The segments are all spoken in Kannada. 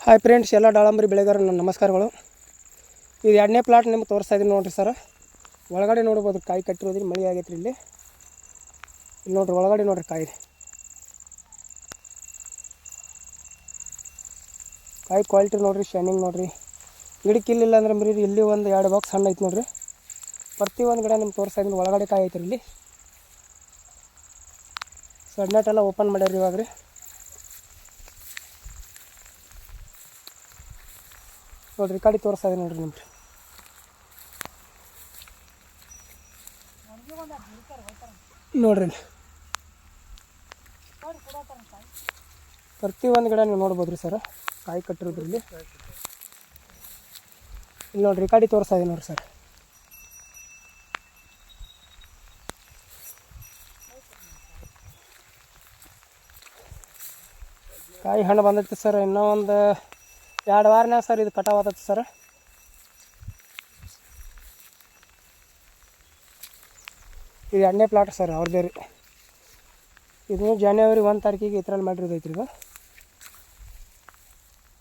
ಹಾಯ್ ಫ್ರೆಂಡ್ಸ್, ಎಲ್ಲ ದಾಳಂಬರಿ ಬೆಳೆಗಾರ ನನ್ನ ನಮಸ್ಕಾರಗಳು. ಇದು ಎರಡನೇ ಪ್ಲಾಟ್ ನಿಮ್ಗೆ ತೋರಿಸ್ತಾ ಇದ್ದೀನಿ ನೋಡಿರಿ ಸರ್. ಒಳಗಡೆ ನೋಡ್ಬೋದು ಕಾಯಿ ಕಟ್ಟಿರೋದ್ರಿ, ಮಳೆ ಆಗೈತೆ ರೀ. ಇಲ್ಲಿ ನೋಡಿರಿ, ಒಳಗಡೆ ನೋಡಿರಿ ಕಾಯಿ ಕ್ವಾಲಿಟಿ ನೋಡಿರಿ, ಶೈನಿಂಗ್ ನೋಡಿರಿ. ಗಿಡಕ್ಕೆ ಇಲ್ಲಿಲ್ಲ ಅಂದ್ರೆ ಮರಿ ಇಲ್ಲಿ ಒಂದು 2 ಬಾಕ್ಸ್ ಹಣ್ಣು ಐತೆ ನೋಡಿರಿ. ಪ್ರತಿ ಒಂದು ಗಿಡ ನಿಮ್ಗೆ ತೋರಿಸ್ತಾ ಇದ್ದೀನಿ. ಒಳಗಡೆ ಕಾಯಿ ಐತೆ ರೀ. ಇಲ್ಲಿ ಸಡ್ನೆಟ್ ಎಲ್ಲ ಓಪನ್ ಮಾಡ್ಯಾರ ಇವಾಗ ರೀ. ನೋಡಿರಿ, ಕಾಡಿ ತೋರಿಸ್ತಾ ಇದೆ ನೋಡಿರಿ ನಿಮ್ಗೆ. ನೋಡಿರಿ, ಪ್ರತಿ ಒಂದು ಗಿಡ ನೀವು ನೋಡ್ಬೋದು ರೀ ಸರ್. ಕಾಯಿ ಕಟ್ಟಿರೋದು ಇಲ್ಲಿ ನೋಡಿರಿ, ಕಾಡಿ ತೋರಿಸ್ತಾ ಇದೆ ನೋಡಿರಿ ಸರ್. ಕಾಯಿ ಹಣ್ಣು ಬಂದೈತಿ ಸರ್. ಇನ್ನೂ ಒಂದು 2 ವಾರನೇ ಸರ್ ಇದು ಕಟಾವ್ ಆತೈತಿ ಸರ್. ಇದು 2ನೇ ಪ್ಲಾಟ್ ಸರ್ ಅವ್ರದ್ದೇ ರೀ. ಇದು ಜನವರಿ 1 ತಾರೀಕಿಗೆ ಇದ್ರಲ್ಲಿ ಮಾಡಿರೋದೈತಿ ರೀ. ಇದು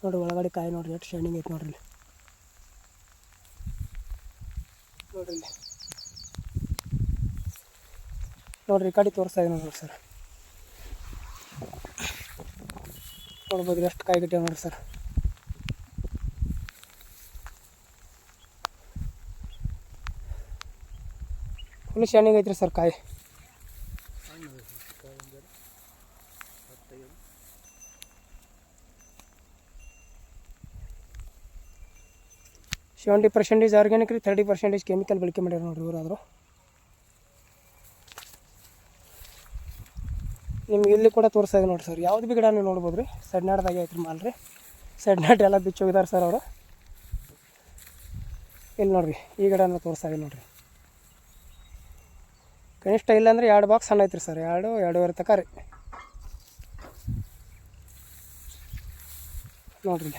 ನೋಡಿರಿ, ಒಳಗಡೆ ಕಾಯಿ ನೋಡಿರಿ ಎಷ್ಟು ಶೈನಿಂಗ್ ಐತೆ ನೋಡಿರಿ. ನೋಡಿರಿ ನೋಡಿರಿ, ಈ ಕಡೆ ತೋರಿಸ್ತಾ ಇದೆ ನೋಡಿರಿ ಸರ್. ನೋಡ್ಬೋದು ಎಷ್ಟು ಕಾಯಿ ಕಟ್ಟಿ ನೋಡಿರಿ ಸರ್. ಫುಲ್ ಶೈನಿಂಗ್ ಐತ್ರಿ ಸರ್ ಕಾಯಿ. ಸೆವೆಂಟಿ 70% ಆರ್ಗ್ಯಾನಿಕ್ ರೀ, 30% ಕೆಮಿಕಲ್ ಬಳಕೆ ಮಾಡ್ಯಾರ ನೋಡಿರಿ ಇವರಾದರು. ನಿಮ್ಗೆ ಇಲ್ಲಿ ಕೂಡ ತೋರಿಸ್ತಾ ಇದೆ ನೋಡಿರಿ ಸರ್. ಯಾವ್ದು ಭೀ ಗಿಡ ನೀವು ನೋಡ್ಬೋದು ರೀ. ಸಡ್ನಾಡ್ದಾಗೆ ಐತ್ರಿ ಮಾಲ್ ರೀ. ಸಡ್ನಾಟ್ ಎಲ್ಲ ಬಿಚ್ಚಿ ಹೋಗಿದ್ದಾರೆ ಸರ್ ಅವರು. ಇಲ್ಲಿ ನೋಡಿರಿ, ಈ ಗಿಡನ ತೋರಿಸ್ತಾ ಇದೆ ನೋಡಿರಿ. ಕನಿಷ್ಠ ಇಲ್ಲಾಂದ್ರೆ 2 ಬಾಕ್ಸ್ ಹಣ್ಣು ಐತ್ರಿ ಸರ್. 2-2.5 ತನಕ ರೀ. ನೋಡಿರಿ,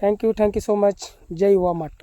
ಥ್ಯಾಂಕ್ ಯು ಸೋ ಮಚ್. ಜೈ ಯುವ ಮಠ್.